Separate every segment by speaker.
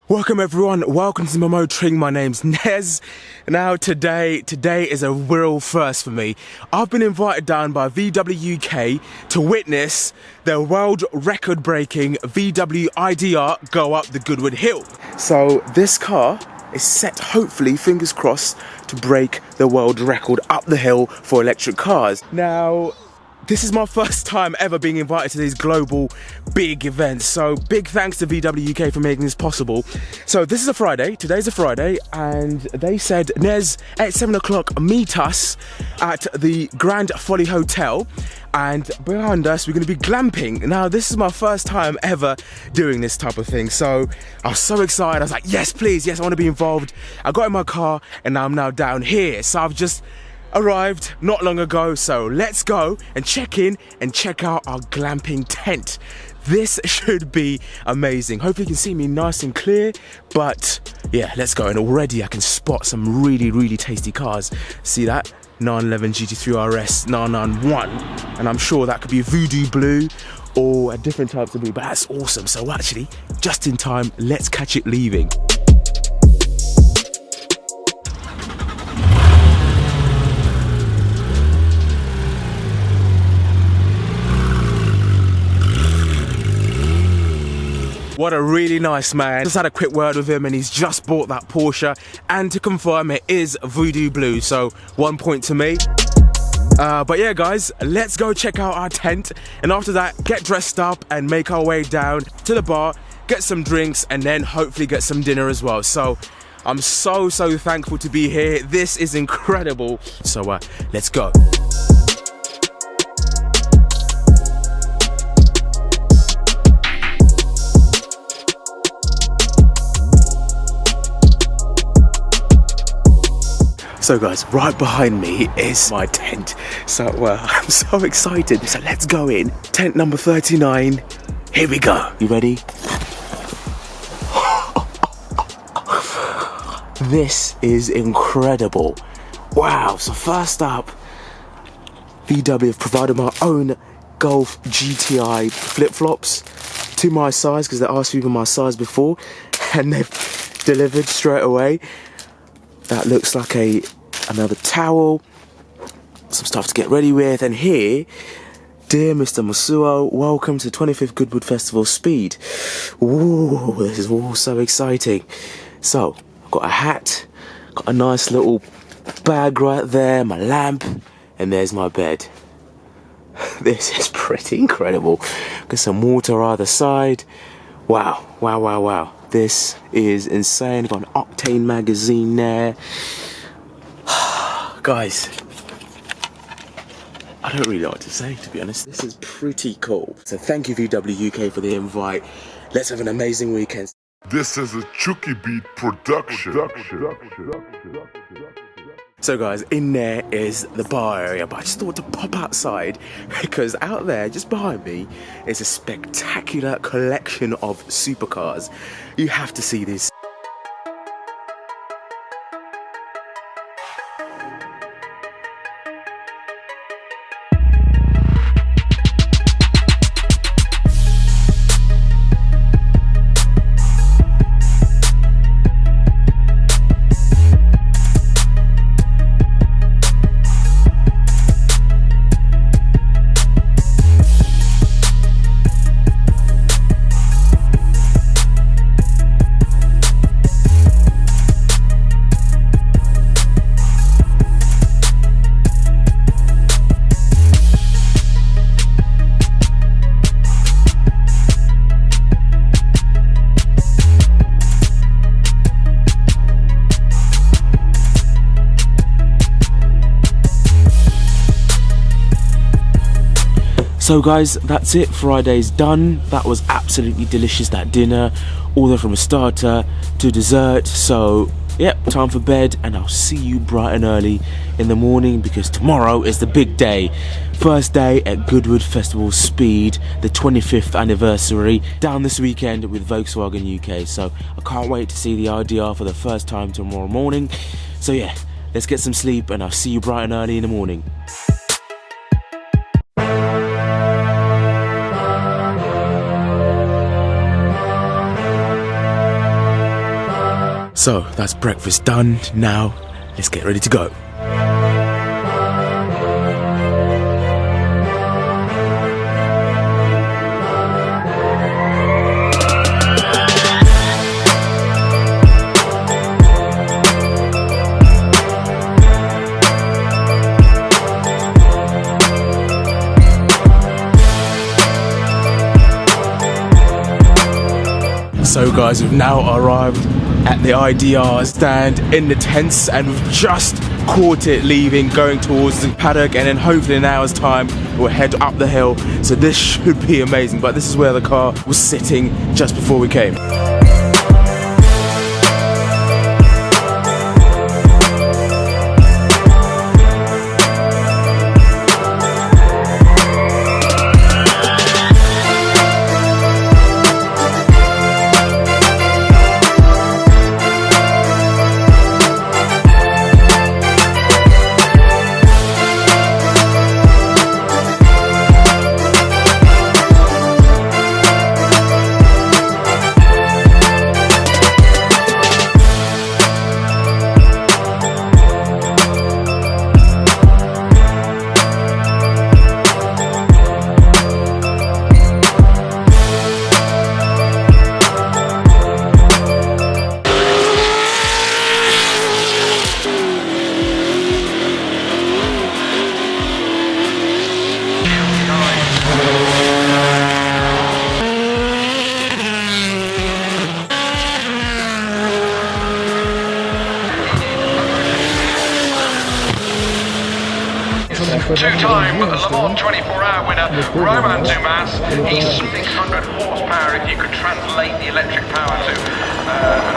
Speaker 1: Welcome everyone, welcome to my motoring. My name's Nez. Now today is a real first for me. I've been invited down by VW UK to witness the world record breaking VW I.D.r go up the Goodwood Hill. So this car is set, hopefully, fingers crossed, to break the world record up the hill for electric cars. Now, this is my first time ever being invited to these global big events, so big thanks to VW UK for making this possible. So this is a Friday, today's a Friday, and they said, Nez, at 7 o'clock, meet us at the Grand Folly Hotel, and behind us we're going to be glamping. Now this is my first time ever doing this type of thing, so I was so excited. I was like, yes please, yes, I want to be involved. I got in my car and I'm now down here, so I've just arrived not long ago, so let's go and check in and check out our glamping tent. This should be amazing. Hopefully you can see me nice and clear, but yeah, let's go. And already I can spot some really tasty cars. See that? 911 GT3 RS 991, and I'm sure that could be Voodoo Blue or a different types of blue, but that's awesome. So actually, just in time, let's catch it leaving. What a really nice man. Just had a quick word with him and he's just bought that Porsche, and to confirm it is Voodoo Blue, so 1 point to me. But yeah guys, let's go check out our tent, and after that get dressed up and make our way down to the bar, get some drinks, and then hopefully get some dinner as well. So I'm so thankful to be here. This is incredible. So let's go. So guys, right behind me is my tent. So I'm so excited. So let's go in. Tent number 39. Here we go. You ready? This is incredible. Wow. So first up, VW have provided my own Golf GTI flip-flops to my size, because they asked me for my size before, and they've delivered straight away. That looks like another towel, some stuff to get ready with, and here, dear Mr. Masuo, welcome to 25th Goodwood Festival of Speed. Ooh, this is all so exciting. So, I've got a hat, got a nice little bag right there, my lamp, and there's my bed. This is pretty incredible. Got some water either side. Wow. This is insane. Got an Octane magazine there. Guys, I don't really know what to say, to be honest. This is pretty cool. So thank you VW UK for the invite. Let's have an amazing weekend.
Speaker 2: This is a Chuki beat production.
Speaker 1: So guys, in there is the bar area, but I just thought to pop outside because out there, just behind me, is a spectacular collection of supercars. You have to see this. So guys, that's it. Friday's done. That was absolutely delicious, that dinner, all the way from a starter to dessert. So yep, time for bed, and I'll see you bright and early in the morning, because tomorrow is the big day. First day at Goodwood Festival of Speed, the 25th anniversary, down this weekend with Volkswagen UK. So I can't wait to see the I.d.r for the first time tomorrow morning. So yeah, let's get some sleep, and I'll see you bright and early in the morning. So that's breakfast done. Now let's get ready to go. So guys, we've now arrived at the i.d.r stand in the tents, and we've just caught it leaving, going towards the paddock, and then hopefully in an hour's time we'll head up the hill. So this should be amazing, but this is where the car was sitting just before we came.
Speaker 3: Two-time Le Mans 24-hour winner, Romain Dumas. He's 600 horsepower if you could translate the electric power to horsepower.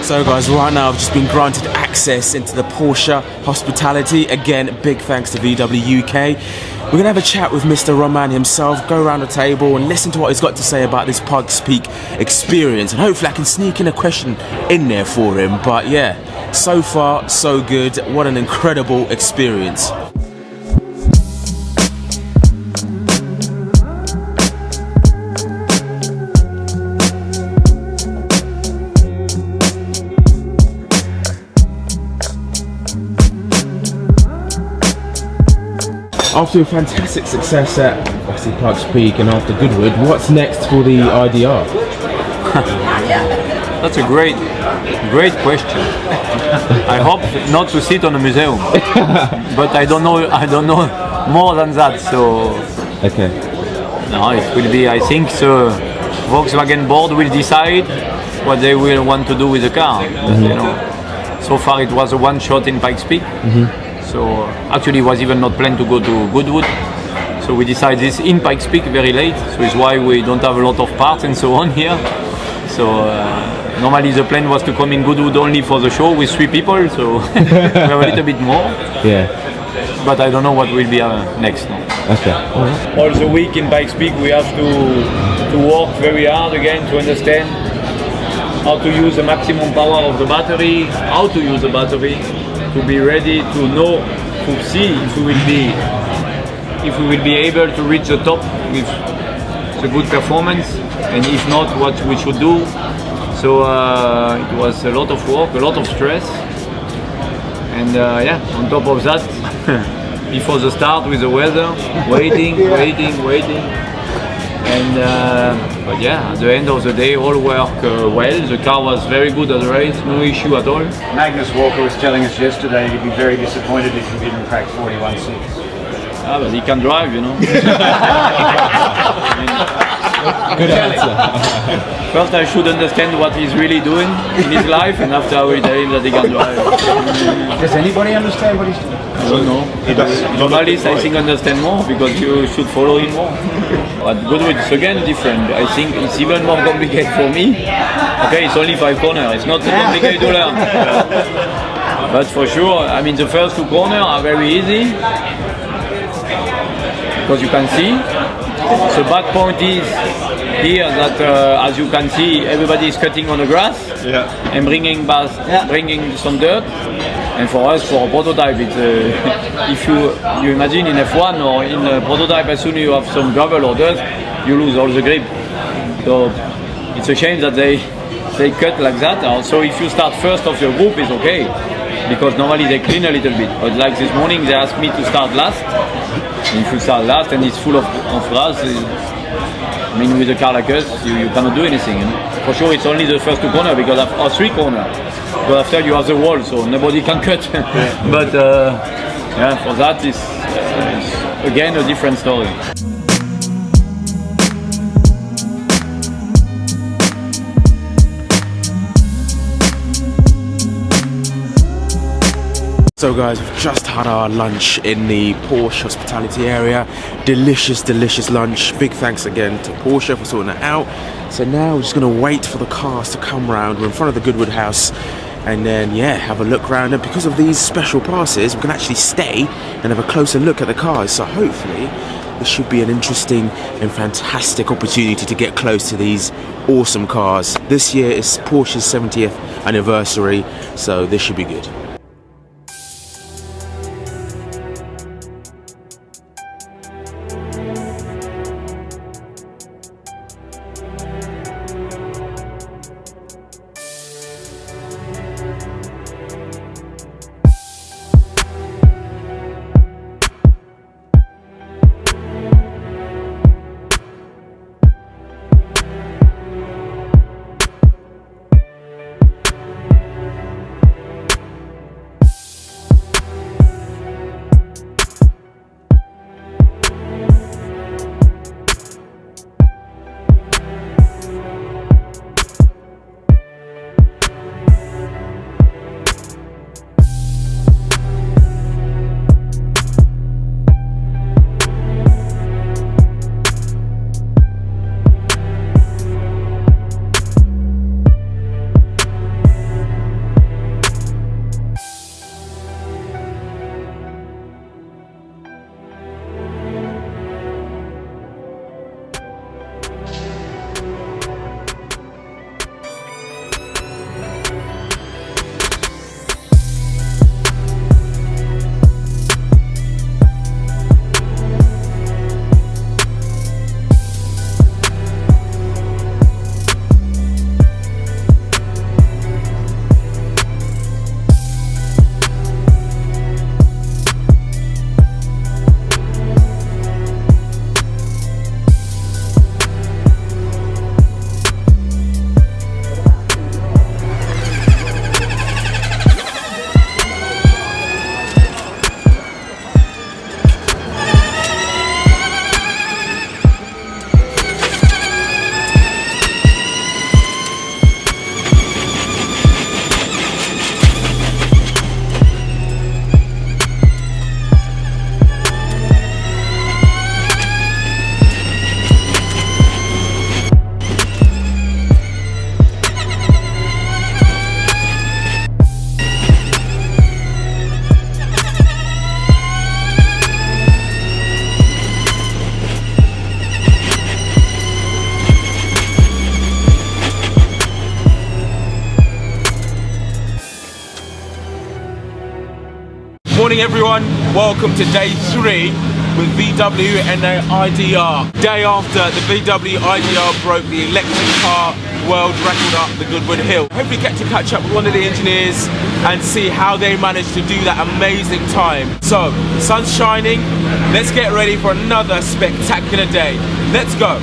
Speaker 1: So guys, right now I've just been granted access into the Porsche hospitality. Again, big thanks to VW UK. We're going to have a chat with Mr. Romain himself, go around the table and listen to what he's got to say about this Pikes Peak experience. And hopefully I can sneak in a question in there for him. But yeah, so far so good. What an incredible experience. After a fantastic success at Pikes Peak and after Goodwood, what's next for the i.d.r?
Speaker 4: That's a great question. I hope not to sit on a museum, but I don't know more than that. So
Speaker 1: okay.
Speaker 4: No, it will be. I think the Volkswagen board will decide what they will want to do with the car. Mm-hmm. You know, so far it was a one shot in Pikes Peak. Mm-hmm. So actually it was even not planned to go to Goodwood. So we decided this in Pikes Peak very late. So it's why we don't have a lot of parts and so on here. So normally the plan was to come in Goodwood only for the show with 3 people. So we have a little bit more.
Speaker 1: Yeah.
Speaker 4: But I don't know what will be next. No.
Speaker 1: Okay. Right.
Speaker 4: All the week in Pikes Peak we have to work very hard again to understand how to use the maximum power of the battery, how to use the battery, to be ready to know, to see if we will be able to reach the top with the good performance, and if not, what we should do. So it was a lot of work, a lot of stress, and yeah, on top of that, before the start with the weather, waiting, and but yeah, at the end of the day, all worked well. The car was very good at the race, no issue at all.
Speaker 5: Magnus Walker was telling us yesterday he'd be very disappointed if he didn't crack 41.6.
Speaker 4: Ah, but he can drive, you know.
Speaker 6: Good answer.
Speaker 4: First, I should understand what he's really doing in his life, and after I will tell him that he can drive.
Speaker 5: Does anybody understand what he's doing?
Speaker 4: I don't know. Journalists, I think, understand more because you should follow him more. But Goodwood is again different. I think it's even more complicated for me. Okay, it's only 5 corners. It's not so complicated to learn. But for sure, I mean, the first 2 corners are very easy because you can see. The bad point is here that, as you can see, everybody is cutting on the grass and bringing some dirt. And for us, for a prototype, it's, if you imagine in F1 or in a prototype, as soon as you have some gravel or dirt, you lose all the grip. So it's a shame that they cut like that. Also, if you start first of your group, it's okay, because normally they clean a little bit. But like this morning, they asked me to start last. And if you start last and it's full of rust, I mean, with a car like us, you cannot do anything. You know? For sure, it's only the first 2 corners or 3 corners. But after you have the wall, so nobody can cut. But yeah, for that is again a different story.
Speaker 1: So guys, we've just had our lunch in the Porsche hospitality area. Delicious, delicious lunch. Big thanks again to Porsche for sorting it out. So now we're just going to wait for the cars to come round. We're in front of the Goodwood house, and then yeah, have a look round. And because of these special passes, we can actually stay and have a closer look at the cars. So hopefully this should be an interesting and fantastic opportunity to get close to these awesome cars. This year is Porsche's 70th anniversary, so this should be good. Morning everyone, welcome to day 3 with VW and their i.d.r. Day after the VW I.D.r broke the electric car world record up the Goodwood Hill. Hopefully get to catch up with one of the engineers and see how they managed to do that amazing time. So, the sun's shining, let's get ready for another spectacular day. Let's go.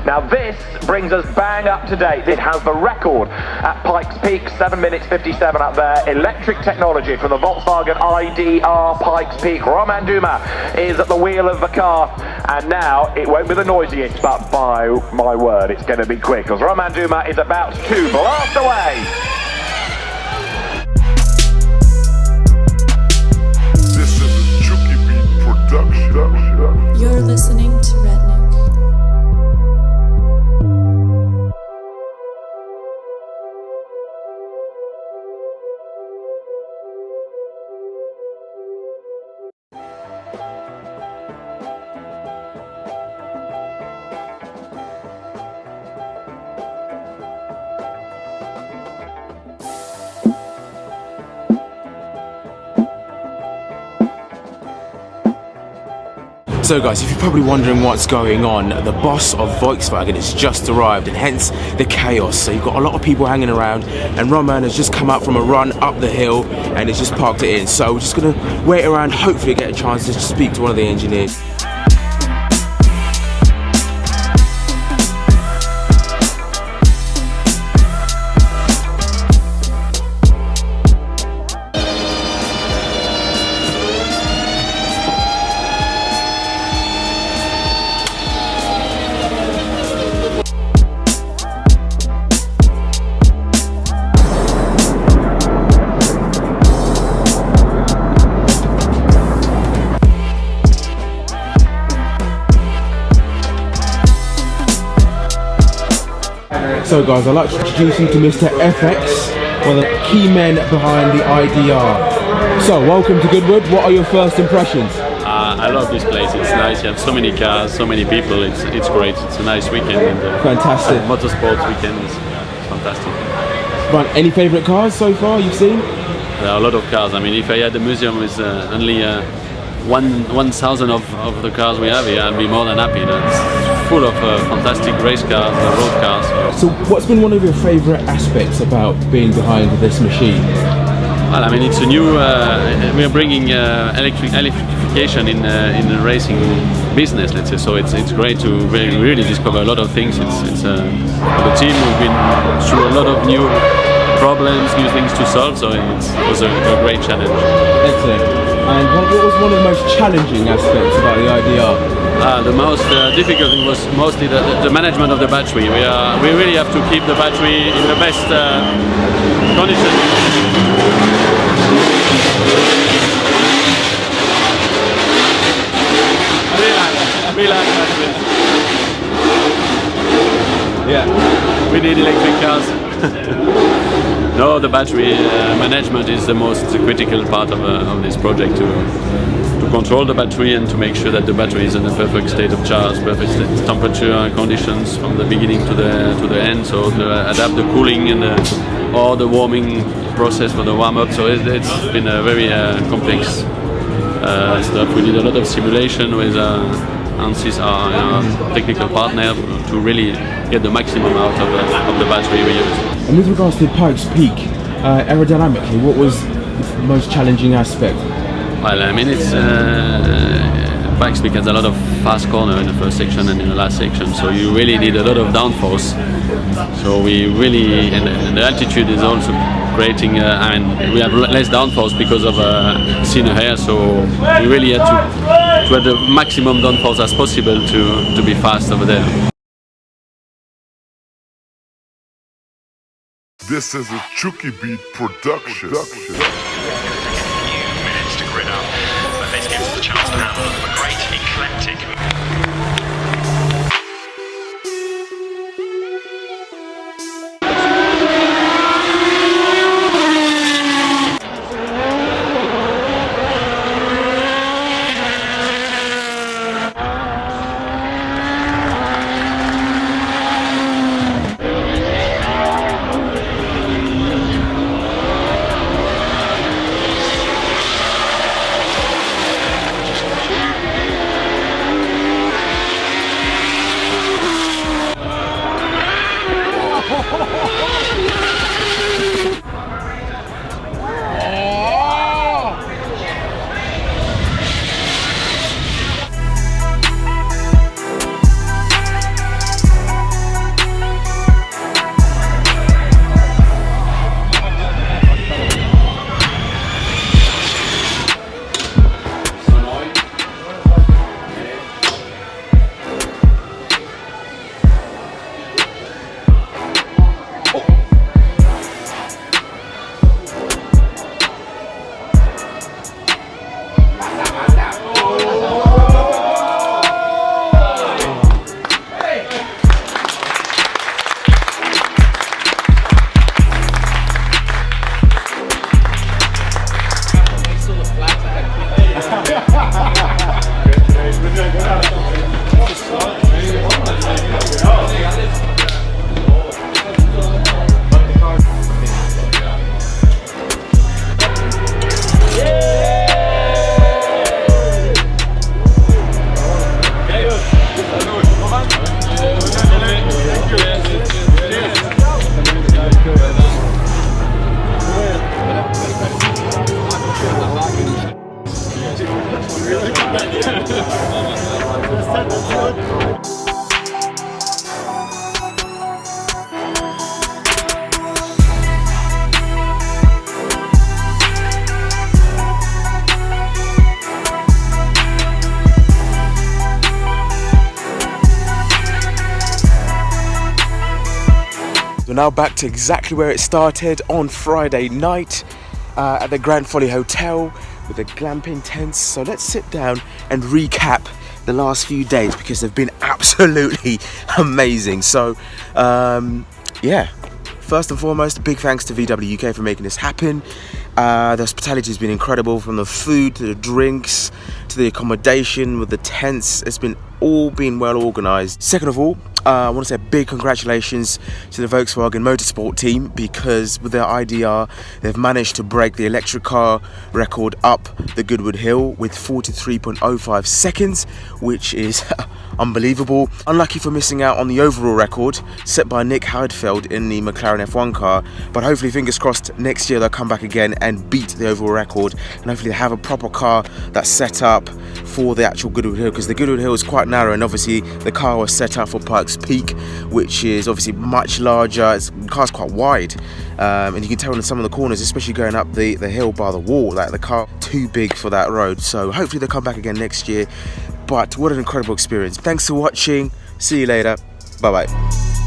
Speaker 3: Now this brings us bang up to date. It has the record at Pikes Peak, 7 minutes 57 up there. Electric technology from the Volkswagen I.D.r Pikes Peak. Romain Dumas is at the wheel of the car, and now it won't be the noisiest, but by my word, it's going to be quick, because Romain Dumas is about to blast away.
Speaker 2: This is a Chuki beat production.
Speaker 7: You're listening to Redneck.
Speaker 1: So guys, if you're probably wondering what's going on, the boss of Volkswagen has just arrived, and hence the chaos. So you've got a lot of people hanging around, and Romain has just come out from a run up the hill and he's just parked it in. So we're just gonna wait around, hopefully get a chance to speak to one of the engineers. So guys, I'd like to introduce you to Mr. FX, one of the key men behind the i.d.r. So, welcome to Goodwood. What are your first impressions?
Speaker 8: I love this place. It's nice. You have so many cars, so many people. It's great. It's a nice weekend. And,
Speaker 1: fantastic.
Speaker 8: Motorsport weekend is fantastic.
Speaker 1: Right, any favourite cars so far you've seen?
Speaker 8: There are a lot of cars. I mean, if I had a museum with only 1,000 of the cars we have here, I'd be more than happy. It's full of fantastic race cars, road cars.
Speaker 1: So what's been one of your favourite aspects about being behind this machine?
Speaker 8: Well, I mean, it's a new, we are bringing electrification in the racing business, let's say, so it's great to really discover a lot of things. It's for the team, we've been through a lot of new problems, new things to solve. So it was a great challenge.
Speaker 1: Excellent. And what was one of the most challenging aspects about the i.d.r?
Speaker 8: The most difficult thing was mostly the management of the battery. We really have to keep the battery in the best condition. Relax.
Speaker 1: Yeah.
Speaker 8: We need electric cars. No, the battery management is the most critical part of this project, to control the battery and to make sure that the battery is in a perfect state of charge, perfect temperature conditions from the beginning to the end, so to adapt the cooling and or the warming process for the warm-up. So it's been a very complex stuff. We did a lot of simulation with Ansis, our technical partner, to really get the maximum out of the battery we use.
Speaker 1: And with regards to Pikes Peak, aerodynamically, what was the most challenging aspect?
Speaker 8: Well, I mean, it's Pikes Peak has a lot of fast corner in the first section and in the last section, so you really need a lot of downforce. So we really, and the altitude is also creating, I mean, we have less downforce because of thinner air, so we really had to have the maximum downforce as possible to be fast over there.
Speaker 2: This is a Chuki beat production.
Speaker 7: Minutes to grid up, but this gives us a chance to have a great eclectic.
Speaker 1: We're now back to exactly where it started on Friday night at the Grand Folly Hotel with the glamping tents. So let's sit down and recap the last few days because they've been absolutely amazing. So yeah, first and foremost, a big thanks to VW UK for making this happen. The hospitality has been incredible, from the food to the drinks to the accommodation with the tents. It's been all been well organised. Second of all, I want to say a big congratulations to the Volkswagen Motorsport Team, because with their i.d.r they've managed to break the electric car record up the Goodwood Hill with 43.05 seconds, which is unbelievable. Unlucky for missing out on the overall record set by Nick Heidfeld in the McLaren F1 car, but hopefully, fingers crossed, next year they'll come back again and beat the overall record, and hopefully they have a proper car that's set up for the actual Goodwood Hill, because the Goodwood Hill is quite narrow, and obviously the car was set up for Pikes Peak, which is obviously much larger. The car's quite wide, and you can tell in some of the corners, especially going up the hill by the wall, like the car too big for that road. So hopefully they'll come back again next year. But what an incredible experience. Thanks for watching. See you later. Bye bye.